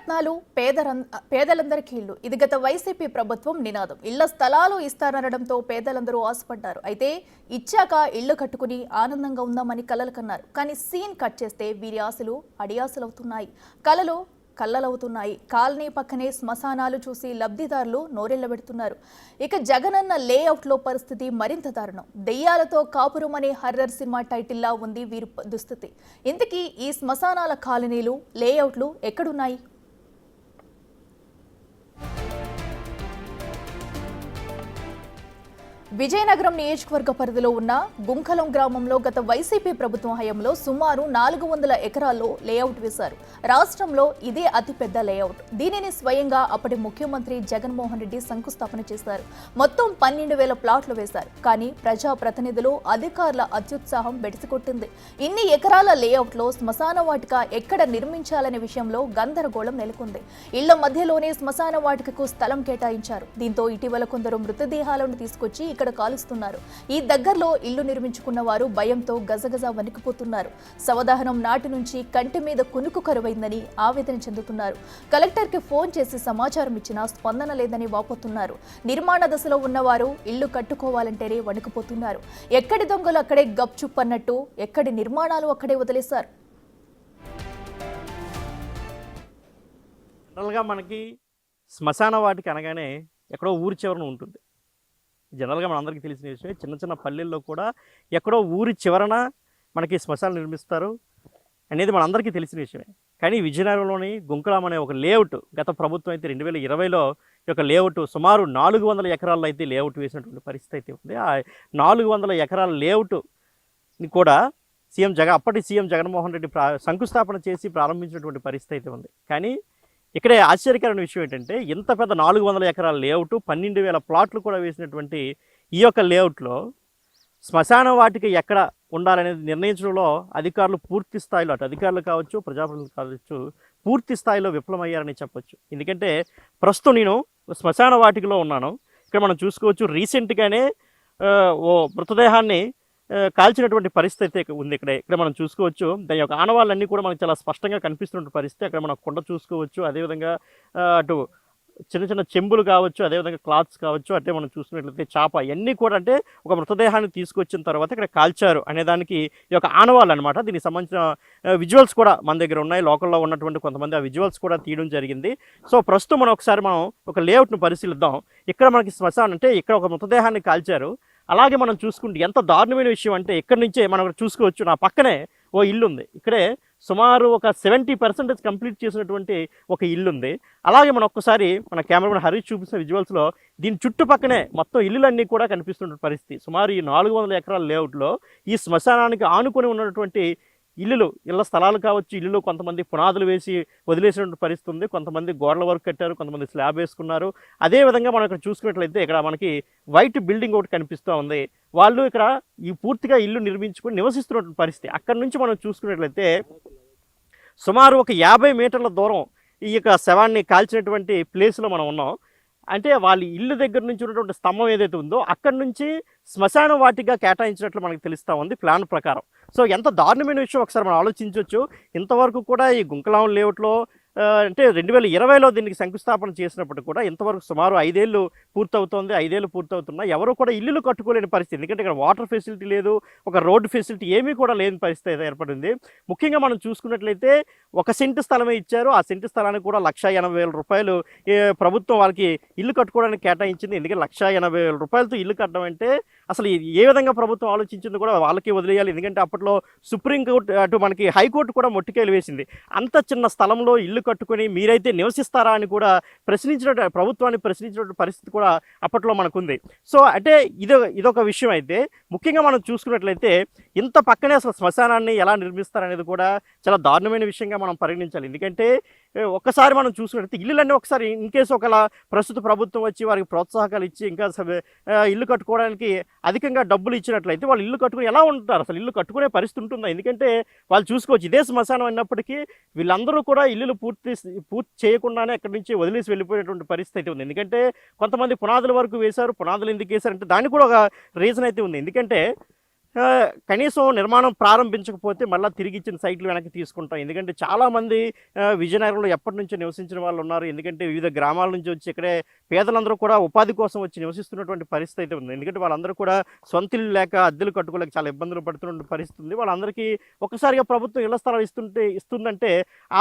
నవరత్నాలు పేదలందరికీ ఇల్లు. ఇది గత వైసీపీ ప్రభుత్వం నినాదం. ఇళ్ల స్థలాలు ఇస్తారనడంతో పేదలందరూ ఆశపడ్డారు. అయితే ఇచ్చాక ఇళ్లు కట్టుకుని ఆనందంగా ఉందామని కలలు కన్నారు. కానీ సీన్ కట్ చేస్తే వీరి ఆశలు అడియాసలవుతున్నాయి, కలలు కల్లలవుతున్నాయి. కాలనీ పక్కనే శ్మశానాలు చూసి లబ్ధిదారులు నోరెళ్లబెడుతున్నారు. ఇక జగనన్న లేఅవుట్లో పరిస్థితి మరింత దారుణం. దెయ్యాలతో కాపురం అనే హర్రర్ సినిమా టైటిల్లా ఉంది వీరి దుస్థితి. ఇంతకీ ఈ శ్మశానాల కాలనీలు లేఅవుట్లు ఎక్కడున్నాయి? విజయనగరం నియోజకవర్గ పరిధిలో ఉన్న గుంకలం గ్రామంలో గత వైసీపీ ప్రభుత్వం హయాంలో సుమారు 400 ఎకరాల్లో లేఅవుట్ వేశారు. రాష్ట్రంలో ఇదే అతిపెద్ద లేఅవుట్. దీనిని స్వయంగా అప్పటి ముఖ్యమంత్రి జగన్మోహన్ రెడ్డి శంకుస్థాపన చేశారు. మొత్తం 12,000 ప్లాట్లు వేశారు. కానీ ప్రజాప్రతినిధులు, అధికారుల అత్యుత్సాహం బెడిసికొట్టింది. ఇన్ని ఎకరాల లేఅవుట్లో శ్మశాన వాటిక ఎక్కడ నిర్మించాలనే విషయంలో గందరగోళం నెలకొంది. ఇళ్ల మధ్యలోనే శ్మశాన వాటికకు స్థలం కేటాయించారు. దీంతో ఇటీవల కొందరు మృతదేహాలను తీసుకొచ్చి ఇక్కడ కాలుస్తున్నారు. ఈ దగ్గరలో ఇల్లు నిర్మించుకున్న వారు భయంతో గజగజ వణికిపోతున్నారు. సవదహనం నాటి నుంచి కంటి మీద కునుకు కరువైందని ఆవేదన చెందుతున్నారు. కలెక్టర్కి ఫోన్ చేసి సమాచారం ఇచ్చినా స్పందన లేదని వాపోతున్నారు. నిర్మాణ దశలో ఉన్నవారు ఇల్లు కట్టుకోవాలంటేనే వణికిపోతున్నారు. ఎక్కడి దొంగలు అక్కడే గప్చుప్ అన్నట్టు ఎక్కడి నిర్మాణాలు అక్కడే వదిలేశారు. జనరల్గా మనకి శ్మశాన వాటికి అనగానే ఎక్కడో ఊరి చివరన ఉంటుంది. జనరల్గా మనందరికీ తెలిసిన విషయమే. చిన్న చిన్న పల్లెల్లో కూడా ఎక్కడో ఊరి చివరన మనకి శ్మశానం నిర్మిస్తారు అనేది మనందరికీ తెలిసిన విషయమే. కానీ విజయనగరంలోని గుంకలం అనే ఒక లేఅవుట్ గత ప్రభుత్వం అయితే 2020లో ఈ యొక్క లేఅవుట్ సుమారు 400 ఎకరాల్లో అయితే లేఅవుట్ వేసినటువంటి పరిస్థితి అయితే ఉంది. ఆ 400 ఎకరాల లేఅవుట్ని కూడా అప్పటి సీఎం జగన్మోహన్ రెడ్డి శంకుస్థాపన చేసి ప్రారంభించినటువంటి పరిస్థితి అయితే ఉంది. కానీ ఇక్కడే ఆశ్చర్యకరమైన విషయం ఏంటంటే ఇంత పెద్ద 400 ఎకరాల లేఅవుట్, 12,000 ప్లాట్లు కూడా వేసినటువంటి ఈ యొక్క లేఅవుట్లో శ్మశాన వాటికి ఎక్కడ ఉండాలనేది నిర్ణయించడంలో అధికారులు పూర్తి స్థాయిలో, అటు అధికారులు కావచ్చు, ప్రజాప్రతినిధులు కావచ్చు, పూర్తి స్థాయిలో విఫలమయ్యారని చెప్పొచ్చు. ఎందుకంటే ప్రస్తుతం నేను శ్మశాన వాటికలో ఉన్నాను. ఇక్కడ మనం చూసుకోవచ్చు, రీసెంట్గానే ఓ మృతదేహాన్ని కాల్చినటువంటి పరిస్థితి అయితే ఉంది. ఇక్కడ మనం చూసుకోవచ్చు, దాని యొక్క ఆనవాళ్ళన్నీ కూడా మనకు చాలా స్పష్టంగా కనిపిస్తున్న పరిస్థితి. అక్కడ మనం కొండ చూసుకోవచ్చు, అదేవిధంగా అటు చిన్న చిన్న చెంబులు కావచ్చు, అదేవిధంగా క్లాత్స్ కావచ్చు, అంటే మనం చూసుకున్నట్లయితే చాప, ఇవన్నీ కూడా అంటే ఒక మృతదేహాన్ని తీసుకొచ్చిన తర్వాత ఇక్కడ కాల్చారు అనేదానికి ఈ యొక్క ఆనవాళ్ళు అనమాట. దీనికి సంబంధించిన విజువల్స్ కూడా మన దగ్గర ఉన్నాయి. లోకల్లో ఉన్నటువంటి కొంతమంది ఆ విజువల్స్ కూడా తీయడం జరిగింది. సో ప్రస్తుతం మనం ఒకసారి ఒక లేఅవుట్ను పరిశీలిద్దాం. ఇక్కడ మనకి శ్మశానం అంటే ఇక్కడ ఒక మృతదేహాన్ని కాల్చారు. అలాగే మనం చూసుకుంటే ఎంత దారుణమైన విషయం అంటే ఇక్కడి నుంచే మనం చూసుకోవచ్చు, నా పక్కనే ఓ ఇల్లు ఉంది. ఇక్కడే సుమారు ఒక 70% కంప్లీట్ చేసినటువంటి ఒక ఇల్లు ఉంది. అలాగే మనం ఒక్కసారి మన కెమెరామెన్ హరీష్ చూపిస్తున్న విజువల్స్లో దీని చుట్టుపక్కనే మొత్తం ఇల్లులన్నీ కూడా కనిపిస్తున్న పరిస్థితి. సుమారు ఈ 400 ఎకరాల లేఅవుట్లో ఈ శ్మశానానికి ఆనుకొని ఉన్నటువంటి ఇళ్ల స్థలాలు కావచ్చు, ఇల్లులు కొంతమంది పునాదులు వేసి వదిలేసినటువంటి పరిస్థితి ఉంది. కొంతమంది గోడల వరకు కట్టారు, కొంతమంది స్లాబ్ వేసుకున్నారు. అదేవిధంగా మనం ఇక్కడ చూసుకున్నట్లయితే ఇక్కడ మనకి వైట్ బిల్డింగ్ ఒకటి కనిపిస్తూ ఉంది. వాళ్ళు ఇక్కడ ఈ పూర్తిగా ఇల్లు నిర్మించుకొని నివసిస్తున్నటువంటి పరిస్థితి. అక్కడి నుంచి మనం చూసుకున్నట్లయితే సుమారు ఒక 50 మీటర్ల దూరం ఈ యొక్క శవాన్ని కాల్చినటువంటి ప్లేస్లో మనం ఉన్నాం. అంటే వాళ్ళ ఇల్లు దగ్గర నుంచి ఉన్నటువంటి స్తంభం ఏదైతే ఉందో అక్కడి నుంచి శ్మశాన వాటిగా కేటాయించినట్లు మనకు తెలుస్తూ ఉంది ప్లాన్ ప్రకారం. సో ఎంత దారుణమైన విషయం ఒకసారి మనం ఆలోచించవచ్చు. ఇంతవరకు కూడా ఈ గుంకలం లేఅవుట్లో అంటే 2020లో దీనికి శంకుస్థాపన చేసినప్పుడు కూడా ఇంతవరకు సుమారు 5 ఏళ్ళు పూర్తవుతోంది. 5 ఏళ్ళు పూర్తవుతున్నా ఎవరు కూడా ఇల్లులు కట్టుకోలేని పరిస్థితి. ఎందుకంటే ఇక్కడ వాటర్ ఫెసిలిటీ లేదు, ఒక రోడ్డు ఫెసిలిటీ ఏమీ కూడా లేని పరిస్థితి ఏర్పడింది. ముఖ్యంగా మనం చూసుకున్నట్లయితే 1 సెంటు స్థలమే ఇచ్చారు. ఆ సెంటు స్థలానికి కూడా ₹180,000 ప్రభుత్వం వాళ్ళకి ఇల్లు కట్టుకోవడానికి కేటాయించింది. ఎందుకంటే ₹180,000 ఇల్లు కట్టడం అంటే అసలు ఏ విధంగా ప్రభుత్వం ఆలోచించింది కూడా వాళ్ళకి వదిలేయాలి. ఎందుకంటే అప్పట్లో సుప్రీంకోర్టు, అటు మనకి హైకోర్టు కూడా మొట్టికాయలు వేసింది. అంత చిన్న స్థలంలో ఇల్లు కట్టుకొని మీరైతే నివసిస్తారా అని కూడా ప్రభుత్వాన్ని ప్రశ్నించినటువంటి పరిస్థితి కూడా అప్పట్లో మనకుంది. సో అంటే ఇదొక విషయం. అయితే ముఖ్యంగా మనం చూసుకున్నట్లయితే ఇంత పక్కనే అసలు శ్మశానాన్ని ఎలా నిర్మిస్తారనేది కూడా చాలా దారుణమైన విషయంగా మనం పరిగణించాలి. ఎందుకంటే ఒక్కసారి మనం చూసుకున్నట్లయితే ఇల్లులన్నీ ఒకసారి ఇన్ కేసు ఒకలా ప్రస్తుత ప్రభుత్వం వచ్చి వారికి ప్రోత్సాహకాలు ఇచ్చి ఇంకా ఇల్లు కట్టుకోవడానికి అధికంగా డబ్బులు ఇచ్చినట్లయితే వాళ్ళు ఇల్లు కట్టుకుని ఎలా ఉంటారు, అసలు ఇల్లు కట్టుకునే పరిస్థితి ఉంటుందా? ఎందుకంటే వాళ్ళు చూసుకోవచ్చు, ఇదే శ్మశానం అయినప్పటికీ వీళ్ళందరూ కూడా ఇల్లులు పూర్తి చేయకుండానే అక్కడి నుంచి వదిలేసి వెళ్ళిపోయేటువంటి పరిస్థితి ఉంది. ఎందుకంటే కొంతమంది పునాదుల వరకు వేశారు. పునాదులు ఎందుకు వేశారంటే దానికి కూడా ఒక రీజన్ అయితే ఉంది. ఎందుకంటే కనీసం నిర్మాణం ప్రారంభించకపోతే మళ్ళీ తిరిగి ఇచ్చిన సైట్లు వెనక్కి తీసుకుంటాం. ఎందుకంటే చాలామంది విజయనగరంలో ఎప్పటి నుంచో నివసించిన వాళ్ళు ఉన్నారు. ఎందుకంటే వివిధ గ్రామాల నుంచి వచ్చి ఇక్కడే పేదలందరూ కూడా ఉపాధి కోసం వచ్చి నివసిస్తున్నటువంటి పరిస్థితి అయితే ఉంది. ఎందుకంటే వాళ్ళందరూ కూడా సొంత ఇల్లు లేక అద్దెలు కట్టుకోలేక చాలా ఇబ్బందులు పడుతున్న పరిస్థితి ఉంది. వాళ్ళందరికీ ఒక్కసారిగా ప్రభుత్వం ఇళ్ల స్థలాలు ఇస్తుందంటే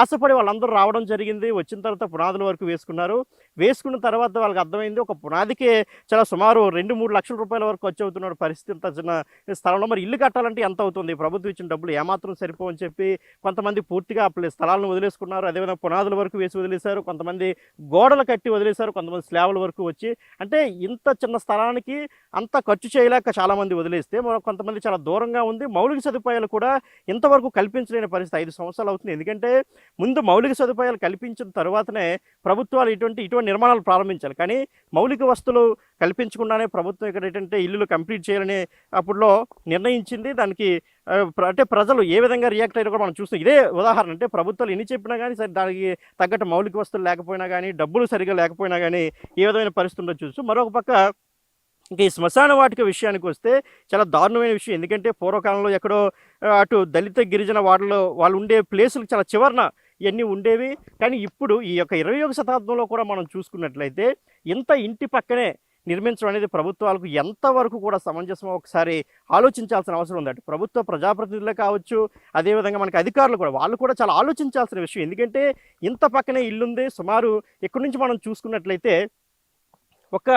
ఆశపడి వాళ్ళందరూ రావడం జరిగింది. వచ్చిన తర్వాత పునాదుల వరకు వేసుకున్నారు. వేసుకున్న తర్వాత వాళ్ళకి అర్థమైంది ఒక పునాదికే చాలా సుమారు 2-3 లక్షల రూపాయల వరకు ఖర్చు అవుతున్న పరిస్థితి. ఇంత చిన్న స్థలంలో మరి ఇల్లు కట్టాలంటే ఎంత అవుతుంది? ప్రభుత్వం ఇచ్చిన డబ్బులు ఏమాత్రం సరిపోవని చెప్పి కొంతమంది పూర్తిగా స్థలాలను వదిలేసుకున్నారు. అదేవిధంగా పునాదుల వరకు వేసి వదిలేశారు. కొంతమంది గోడలు కట్టి వదిలేశారు. కొంతమంది స్లాబ్ల వరకు వచ్చి, అంటే ఇంత చిన్న స్థలానికి అంత ఖర్చు చేయలేక చాలామంది వదిలేస్తే మరో కొంతమంది చాలా దూరంగా ఉంది. మౌలిక సదుపాయాలు కూడా ఇంతవరకు కల్పించలేని పరిస్థితి 5 సంవత్సరాలు అవుతుంది. ఎందుకంటే ముందు మౌలిక సదుపాయాలు కల్పించిన తర్వాతనే ప్రభుత్వాలు ఇటువంటి నిర్మాణాలు ప్రారంభించాలి. కానీ మౌలిక వస్తువులు కల్పించకుండానే ప్రభుత్వం ఇక్కడ ఏంటంటే ఇల్లులు కంప్లీట్ చేయాలని అప్పుడులో నిర్ణయించింది. దానికి అంటే ప్రజలు ఏ విధంగా రియాక్ట్ అయ్యారో కూడా మనం చూస్తాం. ఇదే ఉదాహరణ. అంటే ప్రభుత్వాలు ఎన్ని చెప్పినా కానీ సరే దానికి తగ్గట్టు మౌలిక వస్తువులు లేకపోయినా కానీ, డబ్బులు సరిగా లేకపోయినా కానీ ఏ విధమైన పరిస్థితి ఉండొచ్చు చూస్తూ, మరొక పక్క ఇంకా ఈ శ్మశాన వాటిక విషయానికి వస్తే చాలా దారుణమైన విషయం. ఎందుకంటే పూర్వకాలంలో ఎక్కడో అటు దళిత గిరిజన వాడలో వాళ్ళు ఉండే ప్లేసులు చాలా చివరన ఇవన్నీ ఉండేవి. కానీ ఇప్పుడు ఈ యొక్క 21వ శతాబ్దంలో కూడా మనం చూసుకున్నట్లయితే ఇంత ఇంటి పక్కనే నిర్మించడం అనేది ప్రభుత్వాలకు ఎంతవరకు కూడా సమంజసమో ఒకసారి ఆలోచించాల్సిన అవసరం ఉంది. అటు ప్రభుత్వ ప్రజాప్రతినిధులే కావచ్చు, అదేవిధంగా మనకి అధికారులు కూడా, వాళ్ళు కూడా చాలా ఆలోచించాల్సిన విషయం. ఎందుకంటే ఇంత పక్కనే ఇల్లుంది. సుమారు ఇక్కడి నుంచి మనం చూసుకున్నట్లయితే ఒక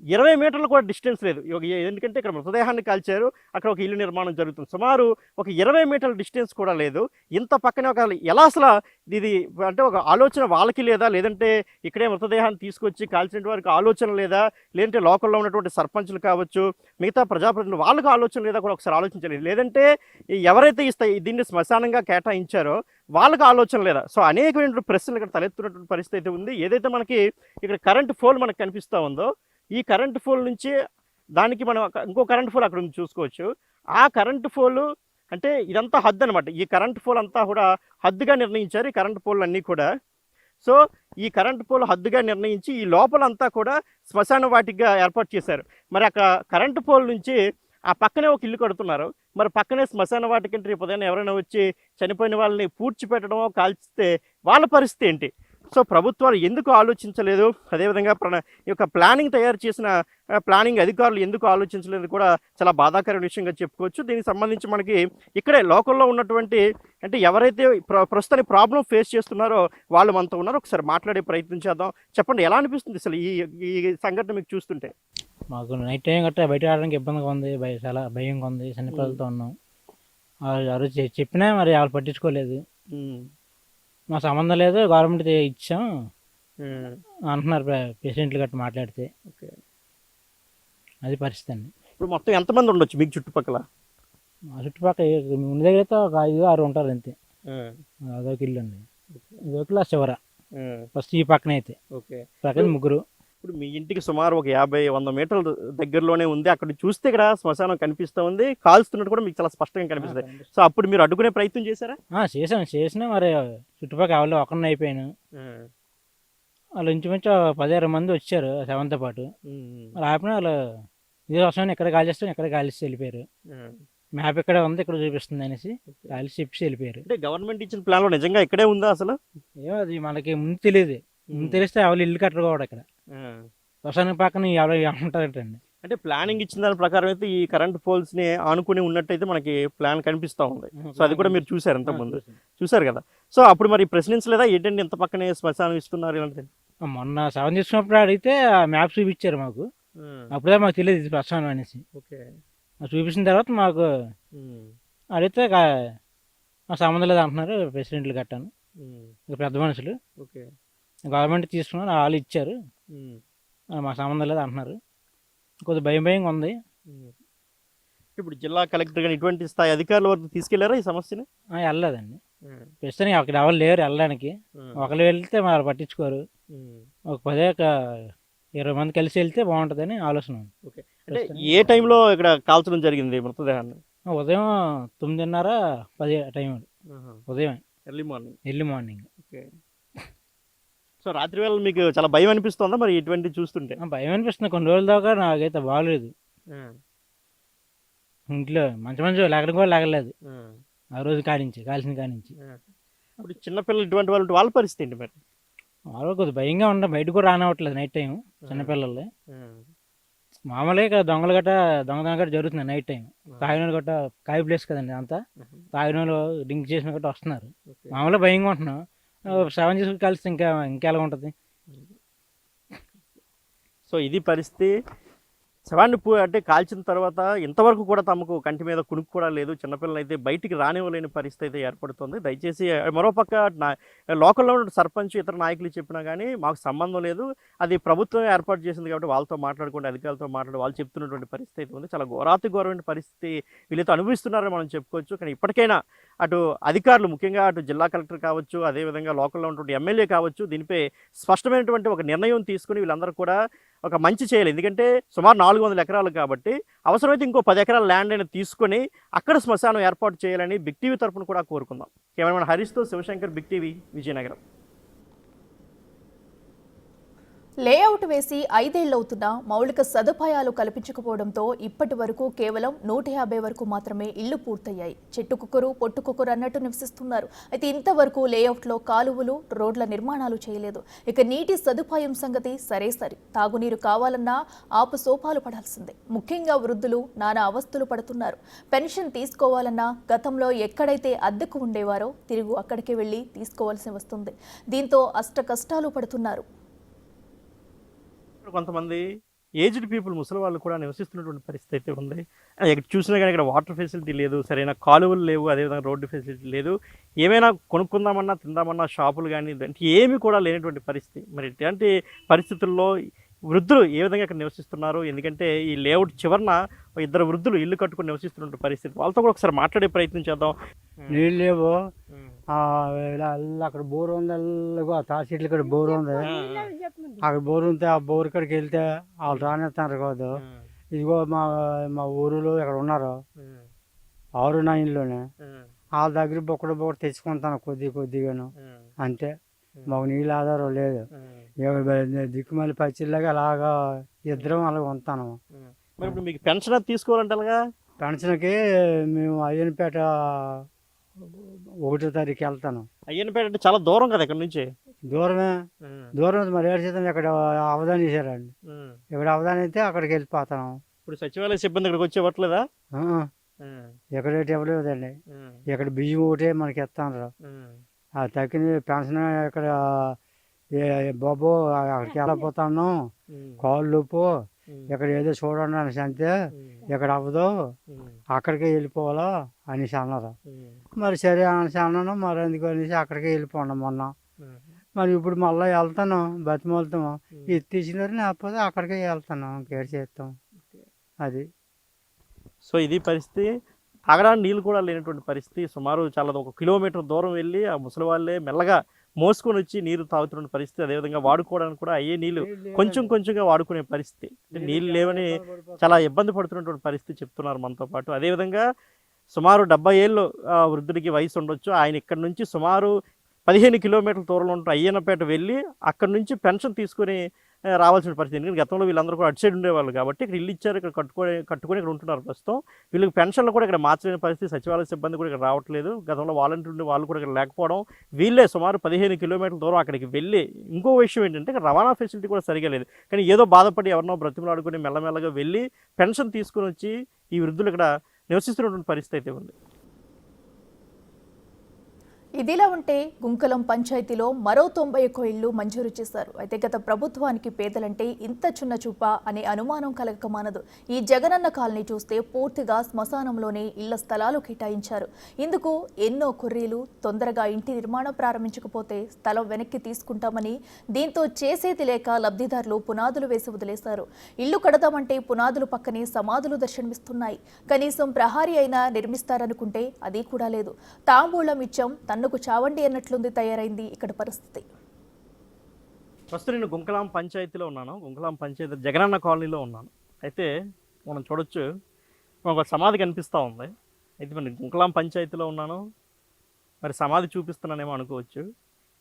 20 మీటర్లు కూడా డిస్టెన్స్ లేదు. ఎందుకంటే ఇక్కడ మృతదేహాన్ని కాల్చారు, అక్కడ ఒక ఇల్లు నిర్మాణం జరుగుతుంది. సుమారు ఒక 20 మీటర్ల డిస్టెన్స్ కూడా లేదు. ఇంత పక్కనే ఒక ఎలా అసలు ఇది అంటే ఒక ఆలోచన వాళ్ళకి లేదా, లేదంటే ఇక్కడే మృతదేహాన్ని తీసుకొచ్చి కాల్చిన వారికి ఆలోచన లేదా, లేదంటే లోకల్లో ఉన్నటువంటి సర్పంచులు కావచ్చు, మిగతా ప్రజాప్రతినిధులు వాళ్ళకి ఆలోచన లేదా కూడా ఒకసారి ఆలోచించాలి. లేదంటే ఎవరైతే దీన్ని శ్మశానంగా కేటాయించారో వాళ్ళకి ఆలోచన లేదా. సో అనేకమైన ప్రశ్నలు ఇక్కడ తలెత్తున్నటువంటి పరిస్థితి అయితే ఉంది. ఏదైతే మనకి ఇక్కడ కరెంట్ పోల్ మనకు కనిపిస్తూ ఉందో, ఈ కరెంట్ పోల్ నుంచి దానికి మనం ఇంకో కరెంట్ పోల్ అక్కడ చూసుకోవచ్చు. ఆ కరెంట్ పోల్ అంటే ఇదంతా హద్దు అనమాట. ఈ కరెంట్ పోల్ అంతా కూడా హద్దుగా నిర్ణయించారు ఈ కరెంట్ పోల్ అన్నీ కూడా. సో ఈ కరెంట్ పోల్ హద్దుగా నిర్ణయించి ఈ లోపలంతా కూడా శ్మశాన వాటిగా ఏర్పాటు చేశారు. మరి అక్కడ కరెంట్ పోల్ నుంచి ఆ పక్కనే ఒక ఇల్లు కడుతున్నారు. మరి పక్కనే శ్మశాన వాటికంటే రేపు ఉదయం ఎవరైనా వచ్చి చనిపోయిన వాళ్ళని పూడ్చిపెట్టడమో కాల్చితే వాళ్ళ పరిస్థితి ఏంటి? సో ప్రభుత్వాలు ఎందుకు ఆలోచించలేదు? అదేవిధంగా ఈ యొక్క ప్లానింగ్ తయారు చేసిన ప్లానింగ్ అధికారులు ఎందుకు ఆలోచించలేదు కూడా చాలా బాధాకరమైన విషయంగా చెప్పుకోవచ్చు. దీనికి సంబంధించి మనకి ఇక్కడే లోకల్లో ఉన్నటువంటి అంటే ఎవరైతే ప్రస్తుతానికి ప్రాబ్లం ఫేస్ చేస్తున్నారో వాళ్ళు మనతో ఉన్నారో, ఒకసారి మాట్లాడే ప్రయత్నం చేద్దాం. చెప్పండి, ఎలా అనిపిస్తుంది అసలు ఈ సంఘటన మీకు చూస్తుంటే? మాకు నైట్ టైం గట్రా బయట రావడానికి ఇబ్బందిగా ఉంది, చాలా భయంగా ఉంది. చిన్నపిల్లలతో ఉన్నాం. ఆ రోజు చెప్పినా మరి వాళ్ళు పట్టించుకోలేదు. మా సంబంధం లేదు, గవర్నమెంట్ ఇచ్చాం అంటున్నారు పేషెంట్లు గట్రా మాట్లాడితే. అది పరిస్థితి అండి. ఇప్పుడు మొత్తం ఎంతమంది ఉండొచ్చు మీకు చుట్టుపక్కల? మా చుట్టుపక్కల ఉన్న దగ్గర అయితే ఒక 5-6 ఉంటారు అంతే. అదొక ఇల్లు అండి, ఇదొక ఇల్లు చివర ఫస్ట్ ఈ పక్కన అయితే పక్కన 3. ఇప్పుడు మీ ఇంటికి సుమారు ఒక 50-100 మీటర్ల దగ్గరలోనే ఉంది. అక్కడ చూస్తే ఇక్కడ శ్మశానం కనిపిస్తూ ఉంది. కాల్స్తున్నట్టు కూడా మీకు చాలా స్పష్టంగా కనిపిస్తుంది. సో అప్పుడు మీరు అడ్డుకునే ప్రయత్నం చేశారా? చేసినా మరి చుట్టుపక్కల ఎవరు ఒకరిని అయిపోయాను. వాళ్ళు ఇంచుమించు 10-20 మంది వచ్చారు సెవెన్తో పాటు. మరి ఆపిన వాళ్ళు ఇదే వస్తామని ఎక్కడ కాల్ చేస్తాం, ఎక్కడ కాల్చి వెళ్ళిపోయారు. మ్యాప్ ఇక్కడే ఉంది, ఇక్కడ చూపిస్తుంది అనేసి కాల్చి చెప్పి వెళ్ళిపోయారు. అంటే గవర్నమెంట్ ఇచ్చిన ప్లాన్ లో నిజంగా ఇక్కడే ఉందా అసలు? ఏమో అది మనకి ముందు తెలియదు. ముందు తెలిస్తే ఎవరు ఇల్లు కట్టరు ఇక్కడ శ్మశానం పక్కన ఎవరు ఉంటారంటండి. అంటే ప్లానింగ్ ఇచ్చిన దాని ప్రకారం అయితే ఈ కరెంట్ పోల్స్ ని ఆనుకుని ఉన్నట్టయితే మనకి ప్లాన్ కనిపిస్తూ ఉంది. సో అది కూడా మీరు చూసారు ఇంతకుముందు, చూసారు కదా. సో అప్పుడు మరి ప్రశ్నించలేదా ఏంటంటే ఇంత పక్కనే శ్మశానం ఇస్తున్నారు ఇలాంటిది? మొన్న 7 తీసుకున్నప్పుడు అడిగితే మ్యాప్ చూపించారు మాకు. అప్పుడే మాకు తెలియదు ఇది శ్మశానం అనేసి. చూపించిన తర్వాత మాకు అడిగితే మా సంబంధం లేదు అంటున్నారు ప్రెసిడెంట్లు కట్టాను, పెద్ద మనుషులు. గవర్నమెంట్ తీసుకున్నారు, వాళ్ళు ఇచ్చారు, మా సంబంధం లేదు అంటున్నారు. కొద్దిగా భయంగా ఉంది. ఇప్పుడు జిల్లా కలెక్టర్ కానీ ఇటువంటి స్థాయి అధికారుల వరకు తీసుకెళ్లారా ఈ సమస్యని? వెళ్ళలేదండి. ప్రస్తుతానికి అక్కడ ఎవరు లేరు వెళ్ళడానికి. ఒకరు వెళ్తే మరి పట్టించుకోరు. ఒక 10-20 మంది కలిసి వెళ్తే బాగుంటుందని ఆలోచన. అంటే ఏ టైంలో ఇక్కడ కాల్చడం జరిగింది మృతదేహాన్ని? ఉదయం 9:30-10 టైం. ఉదయం ఎర్లీ మార్నింగ్. సో రాత్రి వేళ మీకు చాలా భయం అనిపిస్తుందా మరి ఇటువంటి చూస్తుంటే? భయం అనిపిస్తుంది. కొన్ని రోజుల దాకా నాకైతే బాగలేదు. ఇంట్లో మంచి మంచి లేకడం కూడా లేగలేదు ఆ రోజు కాల్చిన కానించి ఇప్పుడు చిన్నపిల్లలు ఇటువంటి వాళ్ళు ఉంటే వాళ్ళ పరిస్థితి ఏంటి మరి? వాళ్ళు కొద్దిగా భయంగా ఉండడం, బయట కూడా రానివ్వట్లేదు నైట్ టైం చిన్నపిల్లలు. మామూలుగా ఇక్కడ దొంగలు గట్ట జరుగుతుంది నైట్ టైం. తాగినోళ్ళు గట్ట కాయ ప్లేస్ కదండి అంతా, తాగినోళ్ళు డ్రింక్ చేసిన గట్ట వస్తున్నారు. మామూలుగా భయంగా ఉంటున్నాం. 7 చేసుకుని కలిసి ఇంకెలా ఉంటుంది. సో ఇది పరిస్థితి. శవాన్ని అంటే కాల్చిన తర్వాత ఇంతవరకు కూడా తమకు కంటి మీద కునుకు కూడా లేదు. చిన్నపిల్లలు అయితే బయటికి రానివ్వలేని పరిస్థితి అయితే ఏర్పడుతుంది. దయచేసి మరోపక్క లోకల్లో ఉన్న సర్పంచ్ ఇతర నాయకులు చెప్పినా కానీ మాకు సంబంధం లేదు, అది ప్రభుత్వం ఏర్పాటు చేసింది కాబట్టి వాళ్ళతో మాట్లాడుకుంటే అధికారులతో మాట్లాడి వాళ్ళు చెప్తున్నటువంటి పరిస్థితి అయితే ఉంది. చాలా ఘోరాతిఘోరమైన పరిస్థితి వీళ్ళతో అనుభవిస్తున్నారని మనం చెప్పుకోవచ్చు. కానీ ఇప్పటికైనా అటు అధికారులు, ముఖ్యంగా అటు జిల్లా కలెక్టర్ కావచ్చు, అదేవిధంగా లోకల్లో ఉన్నటువంటి ఎమ్మెల్యే కావచ్చు, దీనిపై స్పష్టమైనటువంటి ఒక నిర్ణయం తీసుకుని వీళ్ళందరూ కూడా ఒక మంచి చేయాలి. ఎందుకంటే సుమారు 400 ఎకరాలు కాబట్టి అవసరమైతే ఇంకో 10 ఎకరాల ల్యాండ్ అయినా తీసుకొని అక్కడ శ్మశానం ఏర్పాటు చేయాలని బిగ్ టీవీ తరఫున కూడా కోరుకుందాం. కెమెరామెన్ హరీష్తో Shivashankar, big TV, Vizianagaram. Layout వేసి 5 ఏళ్లవుతున్నా మౌలిక సదుపాయాలు కల్పించకపోవడంతో ఇప్పటి వరకు కేవలం 150 వరకు మాత్రమే ఇళ్లు పూర్తయ్యాయి. చెట్టుకుక్కరు పొట్టుకుక్కరు అన్నట్టు నివసిస్తున్నారు. అయితే ఇంతవరకు లేఅవుట్లో కాలువలు, రోడ్ల నిర్మాణాలు చేయలేదు. ఇక నీటి సదుపాయం సంగతి సరే. తాగునీరు కావాలన్నా ఆపసోపాలు పడాల్సిందే. ముఖ్యంగా వృద్ధులు నానా అవస్థలు పడుతున్నారు. పెన్షన్ తీసుకోవాలన్నా గతంలో ఎక్కడైతే అద్దెకు ఉండేవారో తిరుగు అక్కడికే వెళ్లి తీసుకోవాల్సి వస్తుంది. దీంతో అష్ట కష్టాలు పడుతున్నారు. కొంతమంది ఏజ్డ్ పీపుల్, ముసలి వాళ్ళు కూడా నివసిస్తున్నటువంటి పరిస్థితి అయితే ఉంది. ఎక్కడ చూసినా కానీ ఇక్కడ వాటర్ ఫెసిలిటీ లేదు, సరైన కాలువలు లేవు, అదేవిధంగా రోడ్డు ఫెసిలిటీ లేదు. ఏమైనా కొనుక్కుందామన్నా తిందామన్నా షాపులు కానీ ఏమీ కూడా లేనటువంటి పరిస్థితి. మరి ఇట్లాంటి పరిస్థితుల్లో వృద్ధులు ఏ విధంగా ఇక్కడ నివసిస్తున్నారు? ఎందుకంటే ఈ లేఅవుట్ చివరన 2 వృద్ధులు ఇల్లు కట్టుకుని నివసిస్తున్న పరిస్థితి. వాళ్ళతో కూడా ఒకసారి మాట్లాడే ప్రయత్నం చేద్దాం. నీళ్ళు లేవు, అక్కడ బోర్ ఉంది, తాసీట్లు ఇక్కడ బోర్ ఉంది. అక్కడ బోర్ ఉంటే ఆ బోర్ కాడికి వెళ్తే వాళ్ళు రానిస్తున్నారు కాదు. ఇదిగో మా ఊరిలో ఇక్కడ ఉన్నారు 6 9లోనే, వాళ్ళ దగ్గర బొక్కడు తెచ్చుకుంటాను కొద్దిగాను. అంతే, మాకు నీళ్ళు ఆధారం లేదు. దిక్కుమల్లి పచ్చిలాగా అలాగా ఇద్దరం అలాగ ఉంటాను. మరి ఇప్పుడు మీకు పెన్షన్ తీసుకోవాలంటే అలాగా? పెన్షన్కి మేము అయ్యనపేట 1వ తారీఖు వెళ్తాను. అయ్యనపేట అంటే చాలా దూరం కదా ఇక్కడ నుంచి? దూరం మరి ఏడు శాతం ఇక్కడ అవధానం చేశారండి. ఇక్కడ అవధానం అయితే అక్కడికి వెళ్ళిపోతాను. ఇప్పుడు సచివాలయ సిబ్బంది ఇక్కడికి వచ్చి ఇవ్వట్లేదా? ఎక్కడైతే ఇవ్వలేదండి. ఇక్కడ బియ్యం ఒకటే మనకి ఇస్తాను. ఆ తగ్గిన పెన్షన్ ఇక్కడ బాబు అక్కడికి వెళ్ళిపోతాను, కాళ్ళు ఉప్పు ఇక్కడ ఏదో చూడండి అనేసి అంతే, ఇక్కడ అవ్వదు అక్కడికే వెళ్ళిపోవాలా అనేసి అన్నారు. మరి సరే అనేసి అన్నాను. మరి ఎందుకు అనేసి అక్కడికే వెళ్ళిపోండి మొన్న. మరి ఇప్పుడు మళ్ళీ వెళ్తాను, బతిమలుతాము. ఇది తీసినారు, లేకపోతే అక్కడికే వెళ్తాను, కేర్ చేస్తాం. అది. సో ఇది పరిస్థితి. తాగడానికి నీళ్ళు కూడా లేనటువంటి పరిస్థితి. సుమారు చాలా 1 కిలోమీటర్ దూరం వెళ్ళి ఆ ముసలి వాళ్ళే మెల్లగా మోసుకొని వచ్చి నీరు తాగుతున్న పరిస్థితి. అదేవిధంగా వాడుకోవడానికి కూడా అయ్యే నీళ్ళు కొంచెంగా వాడుకునే పరిస్థితి. అంటే నీళ్ళు లేవని చాలా ఇబ్బంది పడుతున్నటువంటి పరిస్థితి చెప్తున్నారు మనతో పాటు. అదేవిధంగా సుమారు 70 ఏళ్ళు వృద్ధుడికి వయసు ఉండొచ్చు. ఆయన ఇక్కడ నుంచి సుమారు 15 కిలోమీటర్ల దూరంలో ఉంటూ అయ్యన్నపేట వెళ్ళి అక్కడ నుంచి పెన్షన్ తీసుకుని రావాల్సిన పరిస్థితి. ఎందుకంటే గతంలో వీళ్ళందరూ కూడా అటు సైడ్ ఉండేవాళ్ళు కాబట్టి ఇక్కడ ఇల్లు ఇచ్చారు, ఇక్కడ కట్టుకొని ఇక్కడ ఉంటున్నారు ప్రస్తుతం. వీళ్ళకి పెన్షన్లు కూడా ఇక్కడ మార్చలేని పరిస్థితి. సచివాలయ సిబ్బంది కూడా ఇక్కడ రావట్లేదు. గతంలో వాలంటీర్ ఉండే వాళ్ళు కూడా ఇక్కడ లేకపోవడం, వీళ్ళే సుమారు 15 కిలోమీటర్ల దూరం అక్కడికి వెళ్ళి. ఇంకో విషయం ఏంటంటే ఇక్కడ రవాణా ఫెసిలిటీ కూడా సరిగా లేదు. కానీ ఏదో బాధపడి ఎవరినో బ్రతిమలాడుకుని మెల్లమెల్లగా వెళ్ళి పెన్షన్ తీసుకుని వచ్చి ఈ వృద్ధులు ఇక్కడ నివసిస్తున్నటువంటి పరిస్థితి అయితే ఉంది. ఇదిలా ఉంటే గుంకలం పంచాయతీలో మరో 91 ఇళ్లు మంజూరు చేశారు. అయితే గత ప్రభుత్వానికి పేదలంటే ఇంత చిన్న చూప అనే అనుమానం కలగక మానదు. ఈ జగనన్న కాలనీ చూస్తే పూర్తిగా శ్మశానంలోనే ఇళ్ల స్థలాలు కేటాయించారు. ఇందుకు ఎన్నో కుర్రీలు తొందరగా ఇంటి నిర్మాణం ప్రారంభించకపోతే స్థలం వెనక్కి తీసుకుంటామని, దీంతో చేసేది లేక లబ్ధిదారులు పునాదులు వేసి వదిలేశారు. ఇల్లు కడదామంటే పునాదులు పక్కనే సమాధులు దర్శనమిస్తున్నాయి. కనీసం ప్రహారీ అయినా నిర్మిస్తారనుకుంటే అది కూడా లేదు. తాంబూలం ఇచ్చాం తన్నుకు చావండి అన్నట్లుంది తయారైంది ఇక్కడ పరిస్థితి. ప్రస్తుతం నేను గుంకలాం పంచాయతీలో ఉన్నాను. గుంకలాం పంచాయతీ జగనన్న కాలనీలో ఉన్నాను. అయితే మనం చూడొచ్చు, ఒక సమాధి కనిపిస్తూ ఉంది. అయితే మరి గుంకలాం పంచాయతీలో ఉన్నాను, మరి సమాధి చూపిస్తున్నానేమో అనుకోవచ్చు.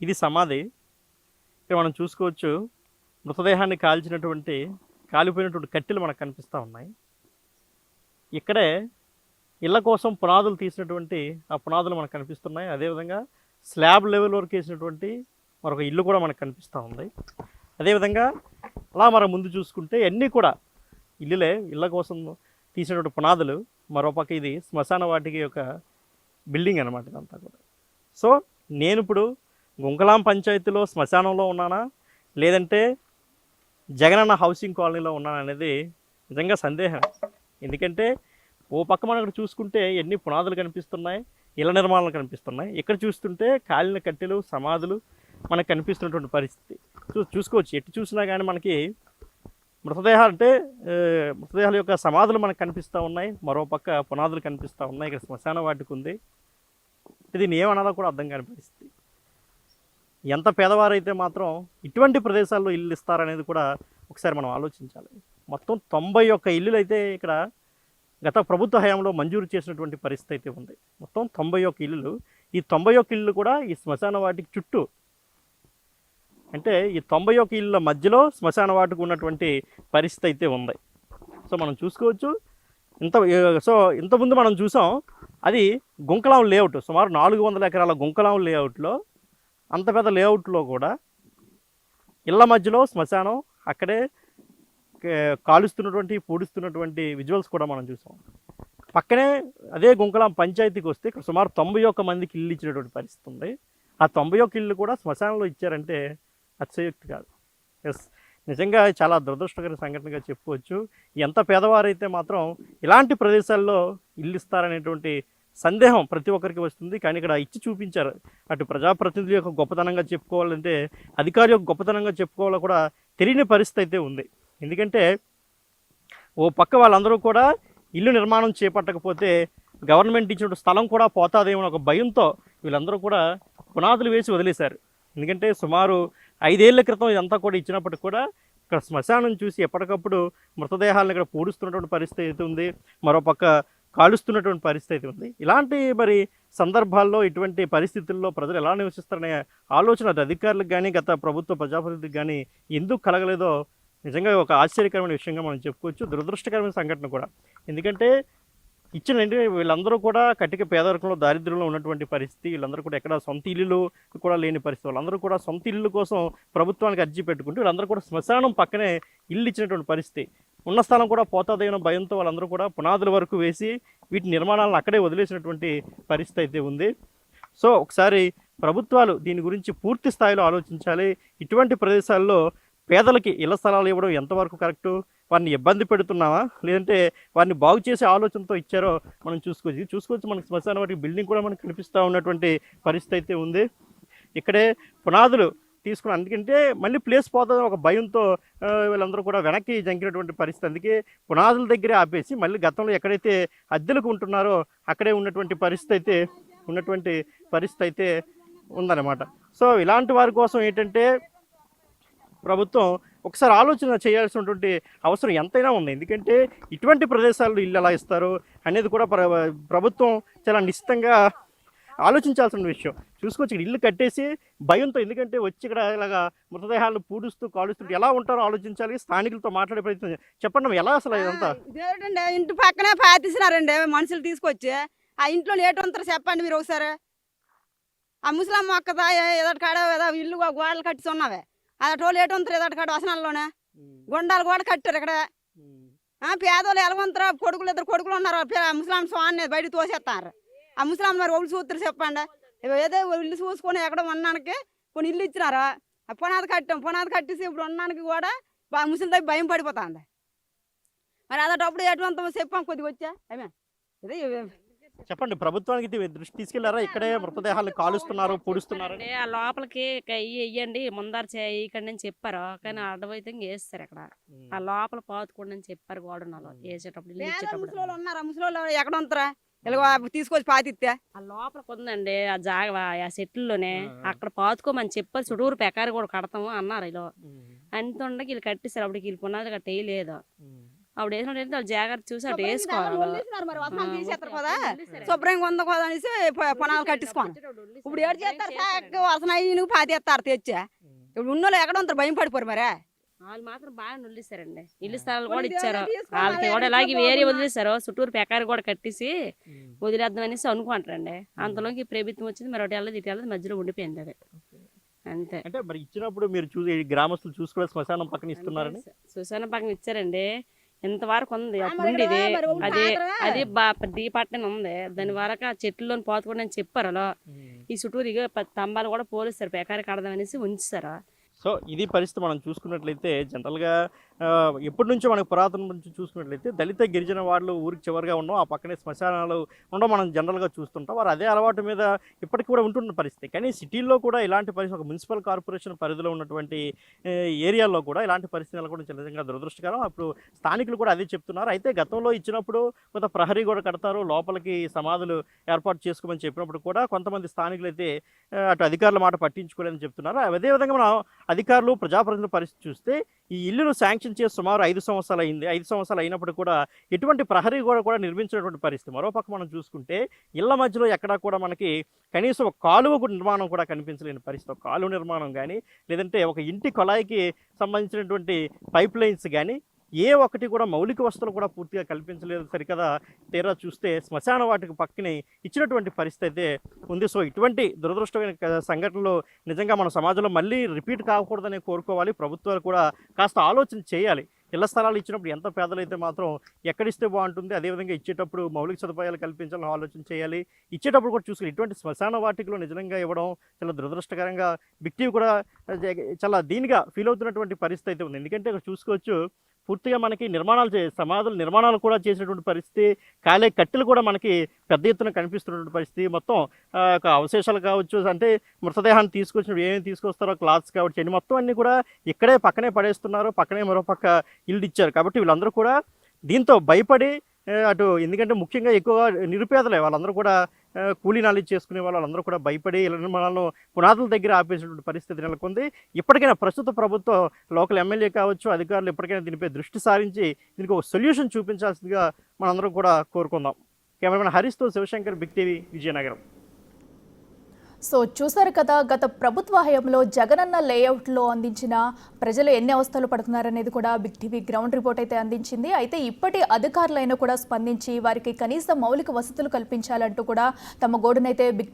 ఇది సమాధి. ఇక్కడ మనం చూసుకోవచ్చు, మృతదేహాన్ని కాల్చినటువంటి కాలిపోయినటువంటి కట్టెలు మనకు కనిపిస్తూ ఉన్నాయి. ఇక్కడే ఇళ్ళ కోసం పునాదులు తీసినటువంటి ఆ పునాదులు మనకు కనిపిస్తున్నాయి. అదేవిధంగా స్లాబ్ లెవెల్ వరకు వేసినటువంటి మరొక ఇల్లు కూడా మనకు కనిపిస్తూ ఉంది. అదేవిధంగా అలా మనం ముందు చూసుకుంటే అన్నీ కూడా ఇల్లులే, ఇళ్ళ కోసం తీసినటువంటి పునాదులు. మరోపక్క ఇది శ్మశాన వాటికి యొక్క బిల్డింగ్ అనమాట ఇదంతా కూడా. సో నేను ఇప్పుడు గుంకలాం పంచాయతీలో శ్మశానంలో ఉన్నానా లేదంటే జగనన్న హౌసింగ్ కాలనీలో ఉన్నానా అనేది నిజంగా సందేహం. ఎందుకంటే ఓ పక్క మనం ఇక్కడ చూసుకుంటే ఎన్ని పునాదులు కనిపిస్తున్నాయి, ఇళ్ల నిర్మాణాలు కనిపిస్తున్నాయి. ఇక్కడ చూస్తుంటే కాలిన కట్టెలు, సమాధులు మనకు కనిపిస్తున్నటువంటి పరిస్థితి చూసుకోవచ్చు. ఎటు చూసినా కానీ మనకి మృతదేహాలు అంటే మృతదేహాల యొక్క సమాధులు మనకు కనిపిస్తూ ఉన్నాయి, మరోపక్క పునాదులు కనిపిస్తూ ఉన్నాయి. ఇక్కడ శ్మశాన వాటికి ఉంది. ఇది ఏమనాలో కూడా అర్థం కాని పరిస్థితి. ఎంత పేదవారైతే మాత్రం ఇటువంటి ప్రదేశాల్లో ఇల్లు ఇస్తారనేది కూడా ఒకసారి మనం ఆలోచించాలి. మొత్తం 91 ఇల్లులు అయితే ఇక్కడ గత ప్రభుత్వ హయాంలో మంజూరు చేసినటువంటి పరిస్థితి అయితే ఉంది. మొత్తం 91 ఇల్లులు. ఈ 91 ఇల్లు కూడా ఈ శ్మశాన వాటికి చుట్టూ, అంటే ఈ 91 ఇళ్ళ మధ్యలో శ్మశాన వాటికి ఉన్నటువంటి పరిస్థితి అయితే ఉంది. సో మనం చూసుకోవచ్చు. ఇంతకుముందు మనం చూసాం, అది గుంకలాం లేఅవుట్, సుమారు 400 ఎకరాల గుంకలాం లేఅవుట్లో, అంత పెద్ద లేఅవుట్లో కూడా ఇళ్ళ మధ్యలో శ్మశానం, అక్కడే కాలుస్తున్నటువంటి పూడుస్తున్నటువంటి విజువల్స్ కూడా మనం చూసాం. పక్కనే అదే గుంకలాం పంచాయతీకి వస్తే ఇక్కడ సుమారు 91 మందికి ఇల్లు ఇచ్చినటువంటి పరిస్థితి ఉంది. ఆ 91 ఇల్లు కూడా శ్మశానంలో ఇచ్చారంటే అతిశయోక్తి కాదు. ఎస్, నిజంగా చాలా దురదృష్టకర సంఘటనగా చెప్పుకోవచ్చు. ఎంత పేదవారైతే మాత్రం ఇలాంటి ప్రదేశాల్లో ఇల్లు ఇస్తారనేటువంటి సందేహం ప్రతి ఒక్కరికి వస్తుంది. కానీ ఇక్కడ ఇచ్చి చూపించారు. అటు ప్రజాప్రతినిధుల యొక్క గొప్పతనంగా చెప్పుకోవాలంటే, అధికారి యొక్క గొప్పతనంగా చెప్పుకోవాలో కూడా తెలియని పరిస్థితి అయితే ఉంది. ఎందుకంటే ఓ పక్క వాళ్ళందరూ కూడా ఇల్లు నిర్మాణం చేపట్టకపోతే గవర్నమెంట్ ఇచ్చిన స్థలం కూడా పోతాదేమో ఒక భయంతో వీళ్ళందరూ కూడా పునాదులు వేసి వదిలేశారు. ఎందుకంటే సుమారు 5 ఏళ్ల క్రితం ఇదంతా కూడా ఇచ్చినప్పటికి కూడా ఇక్కడ శ్మశానం చూసి ఎప్పటికప్పుడు మృతదేహాలను ఇక్కడ పూడుస్తున్నటువంటి పరిస్థితి అయితే ఉంది, మరోపక్క కాలుస్తున్నటువంటి పరిస్థితి అయితే ఉంది. ఇలాంటి సందర్భాల్లో, ఇటువంటి పరిస్థితుల్లో ప్రజలు ఎలా నివసిస్తారనే ఆలోచన అధికారులకు కానీ గత ప్రభుత్వ ప్రజాప్రతినిధికి కానీ ఎందుకు కలగలేదో నిజంగా ఒక ఆశ్చర్యకరమైన విషయంగా మనం చెప్పుకోవచ్చు. దురదృష్టకరమైన సంఘటన కూడా. ఎందుకంటే వీళ్ళందరూ కూడా కటిక పేదరికంలో, దారిద్ర్యంలో ఉన్నటువంటి పరిస్థితి. వీళ్ళందరూ కూడా ఎక్కడ సొంత ఇల్లులు కూడా లేని పరిస్థితి. వాళ్ళందరూ కూడా సొంత ఇల్లు కోసం ప్రభుత్వానికి అర్జీ పెట్టుకుంటూ వీళ్ళందరూ కూడా శ్మశానం పక్కనే ఇల్లు ఇచ్చినటువంటి పరిస్థితి. ఉన్న స్థలం కూడా పోతాదేమో భయంతో వాళ్ళందరూ కూడా పునాదుల వరకు వేసి వీటి నిర్మాణాలను అక్కడే వదిలేసినటువంటి పరిస్థితి అయితే ఉంది. సో ఒకసారి ప్రభుత్వాలు దీని గురించి పూర్తి స్థాయిలో ఆలోచించాలి. ఇటువంటి ప్రదేశాల్లో పేదలకి ఇళ్ల స్థలాలు ఇవ్వడం ఎంతవరకు కరెక్టు, వారిని ఇబ్బంది పెడుతున్నావా లేదంటే వారిని బాగు చేసే ఆలోచనతో ఇచ్చారో మనం చూసుకోవచ్చు. మనకి శ్మశాన వాటికి బిల్డింగ్ కూడా మనకు కనిపిస్తూ ఉన్నటువంటి పరిస్థితి అయితే ఉంది. ఇక్కడే పునాదులు తీసుకుని, అందుకంటే మళ్ళీ ప్లేస్ పోతుందని ఒక భయంతో వీళ్ళందరూ కూడా వెనక్కి జంకినటువంటి పరిస్థితి. అందుకే పునాదుల దగ్గరే ఆపేసి మళ్ళీ గతంలో ఎక్కడైతే అద్దెలకు ఉంటున్నారో అక్కడే ఉన్నటువంటి పరిస్థితి అయితే ఉందన్నమాట. సో ఇలాంటి వారి కోసం ఏంటంటే ప్రభుత్వం ఒకసారి ఆలోచన చేయాల్సినటువంటి అవసరం ఎంతైనా ఉంది. ఎందుకంటే ఇటువంటి ప్రదేశాల్లో ఇల్లు ఎలా ఇస్తారు అనేది కూడా ప్రభుత్వం చాలా నిశ్చితంగా ఆలోచించాల్సిన విషయం. చూసుకోవచ్చు, ఇక్కడ ఇల్లు కట్టేసి భయంతో, ఎందుకంటే వచ్చి ఇక్కడ ఇలాగా మృతదేహాలను పూడుస్తూ కాలుస్తూ ఎలా ఉంటారో ఆలోచించాలి. స్థానికులతో మాట్లాడే ప్రయత్నం చెప్పండి, ఎలా అసలు ఇదంతా? ఇదేంటండి, ఇంటి పక్కనే పాతిసినారండి మనుషులు తీసుకొచ్చి. ఆ ఇంట్లో లేటు ఉంటారు చెప్పండి మీరు ఒకసారి. ఆ ముసలమ్మ ఒక్కదా ఎదటి కాడ ఇల్లు గోడలు కట్టిసి ఉన్నావే, అదటోళ్ళు లేటు ఉంటారు ఎదటి కాడ వసనాల్లోనే గుండాలు కూడా కట్టారు. ఇక్కడ పేదోళ్ళు ఎలగొంటారు, ఇద్దరు కొడుకులు ఉన్నారు. ముసలాం స్వామి బయట తోసేస్తారు. ఆ ముసలాం మరి ఒళ్ళు చూస్తారు చెప్పండి. ఏదో ఇల్లు చూసుకొని ఎక్కడ ఉన్నానికి కొన్ని ఇల్లు ఇచ్చినారు. ఆ పునాది కట్టేసి ఇప్పుడు ఉన్నానికి కూడా ముసలి దగ్గర భయం పడిపోతుంది. మరి అదటప్పుడు ఎటువంటి చెప్పాం కొద్దిగా వచ్చా అమే ఇది చెప్పండి. ప్రభుత్వానికి దృష్టి తీసుకెళ్లారా? ఇక్కడే మృతదేహాలు కాలుస్తున్నారు, పూడుస్తున్నారు. ఆ లోపలికి వెయ్యండి ముందర ఇక్కడి నుంచి చెప్పారు, కానీ అడ్డమైతే వేస్తారు. అక్కడ ఆ లోపల పాతుకోండి అని చెప్పారు గోడనలో వేసేటప్పుడు. ఉన్నారు ముసలి ఎక్కడ ఉంటారా ఇలా తీసుకొచ్చి పాతిస్తే ఆ లోపలికి ఉందండి ఆ జాగా, ఆ సెట్లలోనే అక్కడ పాతుకోమని చెప్పారు. చుట్టూరు పెకారి కూడా కడతాము అన్నారు. ఇలా అంత ఉండకి వీళ్ళు కట్టిస్తారు. అప్పటికి వీళ్ళు పునాది కట్ట వేయలేదు. అప్పుడు వేసినట్టు వాళ్ళు జాగ్రత్త చూసి అటు వేసుకోవాలి. శుభ్రంగా ఉందా కదా అనేసి పునాలు కట్టించుకోవాలి. ఇప్పుడు ఏడు చేస్తారు వసన పాతేస్తారు తెచ్చా. ఇప్పుడు ఉన్నోళ్ళు ఎక్కడ ఉంటారు భయం పడిపోరు. మరి వాళ్ళు మాత్రం బాగా వదిలేశారండి. ఇల్లు స్థలాలు కూడా కొన్ని ఇచ్చారు. దేవుళ్ళు తీసుకోవాలి, వాళ్ళకి కూడా ఎక్కడ ఇలాగే వేరే పోతున్నా? వదిలేశారు. చుట్టూరు పెకారు కూడా కట్టేసి వదిలేద్దాం అనేసి అనుకుంటారండి. అంతలోకి ప్రభుత్వం వచ్చింది, మరి ఒకటి వెళ్ళదు ఇటు వెళ్ళదు, మధ్యలో ఉండిపోయింది అది. అంతే. అంటే మరి ఇచ్చినప్పుడు మీరు చూసి ఈ గ్రామస్తులు చూసుకునే శ్మశానం పక్కన ఇస్తున్నారని శ్మశాన పక్కన ఇచ్చారండి. ఇంతవరకు ఉంది, ఆ, అప్పుడు మరి ఉండేది ఇక్కడ మరి అది ఉంటారా? అది డీపట్టనే ఉంది. దాని వరకు ఆ చెట్లలో పోతుకోండి అని చెప్పారు అలా. ఈ చుట్టూరు ఇక స్తంభాలు కూడా పోలిస్తారు, పెకారి కడదాం అనేసి ఉంచుతారు. సో ఇది పరిస్థితి మనం చూసుకున్నట్లయితే జనరల్గా ఎప్పటి నుంచో మనకు పురాతన నుంచి చూసుకున్నట్లయితే దళిత గిరిజన వాళ్ళు ఊరికి చివరిగా ఉండడం, ఆ పక్కనే శ్మశానాలు ఉండడం మనం జనరల్గా చూస్తుంటాం. వారు అదే అలవాటు మీద ఇప్పటికి కూడా ఉంటున్న పరిస్థితి. కానీ సిటీల్లో కూడా ఇలాంటి పరిస్థితి, ఒక మున్సిపల్ కార్పొరేషన్ పరిధిలో ఉన్నటువంటి ఏరియాల్లో కూడా ఇలాంటి పరిస్థితులు కూడా నిజంగా దురదృష్టకరం. అప్పుడు స్థానికులు కూడా అదే చెప్తున్నారు. అయితే గతంలో ఇచ్చినప్పుడు కొంత ప్రహరీ కూడా కడతారు, లోపలికి సమాధులు ఏర్పాటు చేసుకోమని చెప్పినప్పుడు కూడా కొంతమంది స్థానికులు అయితే అటు అధికారుల మాట పట్టించుకోలేదని చెప్తున్నారు. అదేవిధంగా మనం అధికారులు ప్రజాప్రతినిధుల పరిస్థితి చూస్తే ఈ ఇల్లును శాంక్షన్ చేసి సుమారు 5 సంవత్సరాలు అయింది. 5 సంవత్సరాలు అయినప్పుడు కూడా ఎటువంటి ప్రహరీ కూడా నిర్మించినటువంటి పరిస్థితి. మరోపక్క మనం చూసుకుంటే ఇళ్ల మధ్యలో ఎక్కడా కూడా మనకి కనీసం ఒక కాలువ నిర్మాణం కూడా కనిపించలేని పరిస్థితి. ఒక కాలువ నిర్మాణం కానీ, లేదంటే ఒక ఇంటి కొళాయికి సంబంధించినటువంటి పైప్ లైన్స్ కానీ ఏ ఒక్కటి కూడా మౌలిక వసతులు కూడా పూర్తిగా కల్పించలేదు. సరికదా తీరా చూస్తే శ్మశాన వాటికి పక్కనే ఇచ్చినటువంటి పరిస్థితి అయితే ఉంది. సో ఇటువంటి దురదృష్టమైన సంఘటనలు నిజంగా మన సమాజంలో మళ్ళీ రిపీట్ కాకూడదని కోరుకోవాలి. ప్రభుత్వాలు కూడా కాస్త ఆలోచన చేయాలి. ఇళ్ల స్థలాలు ఇచ్చినప్పుడు ఎంత పేదలైతే మాత్రం ఎక్కడిస్తే బాగుంటుంది, అదేవిధంగా ఇచ్చేటప్పుడు మౌలిక సదుపాయాలు కల్పించాలని ఆలోచన చేయాలి. ఇచ్చేటప్పుడు కూడా చూసుకుని ఇటువంటి శ్మశాన వాటికలో నిజంగా ఇవ్వడం చాలా దురదృష్టకరంగా బిక్టివ్ కూడా చాలా దీనిగా ఫీల్ అవుతున్నటువంటి పరిస్థితి అయితే ఉంది. ఎందుకంటే ఇక్కడ చూసుకోవచ్చు పూర్తిగా మనకి నిర్మాణాలు సమాధుల నిర్మాణాలు కూడా చేసినటువంటి పరిస్థితి, కాలే కట్టెలు కూడా మనకి పెద్ద ఎత్తున కనిపిస్తున్నటువంటి పరిస్థితి. మొత్తం అవశేషాలు కావచ్చు, అంటే మృతదేహాన్ని తీసుకొచ్చిన ఏమేమి తీసుకొస్తారో క్లాత్స్ కావచ్చు, అన్ని మొత్తం అన్నీ కూడా ఇక్కడే పక్కనే పడేస్తున్నారు. పక్కనే మరోపక్క ఇల్లు ఇచ్చారు. కాబట్టి వీళ్ళందరూ కూడా దీంతో భయపడి అటు, ఎందుకంటే ముఖ్యంగా ఎక్కువగా నిరుపేదలే వాళ్ళందరూ కూడా కూలీ నాలి చేసుకునే వాళ్ళందరూ కూడా భయపడి ఇళ్ల నిర్మాణాలను పునాదుల దగ్గర ఆపేసినటువంటి పరిస్థితి నెలకొంది. ఇప్పటికైనా ప్రస్తుత ప్రభుత్వం, లోకల్ ఎమ్మెల్యే కావచ్చు, అధికారులు ఇప్పటికైనా దీనిపై దృష్టి సారించి దీనికి ఒక సొల్యూషన్ చూపించాల్సిందిగా మనందరం కూడా కోరుకుందాం. కెమెరామెన్ హరీష్తో Shivashankar, big TV, Vizianagaram. So చూసారు కదా, గత ప్రభుత్వ హయాంలో జగనన్న లేఅవుట్లో అందించిన ప్రజలు ఎన్ని అవస్థలు పడుతున్నారనేది కూడా బిగ్ టీవీ గ్రౌండ్ రిపోర్ట్ అయితే అందించింది. అయితే ఇప్పటి అధికారులైనా కూడా స్పందించి వారికి కనీస మౌలిక వసతులు కల్పించాలంటూ కూడా తమ గోడునైతే బిగ్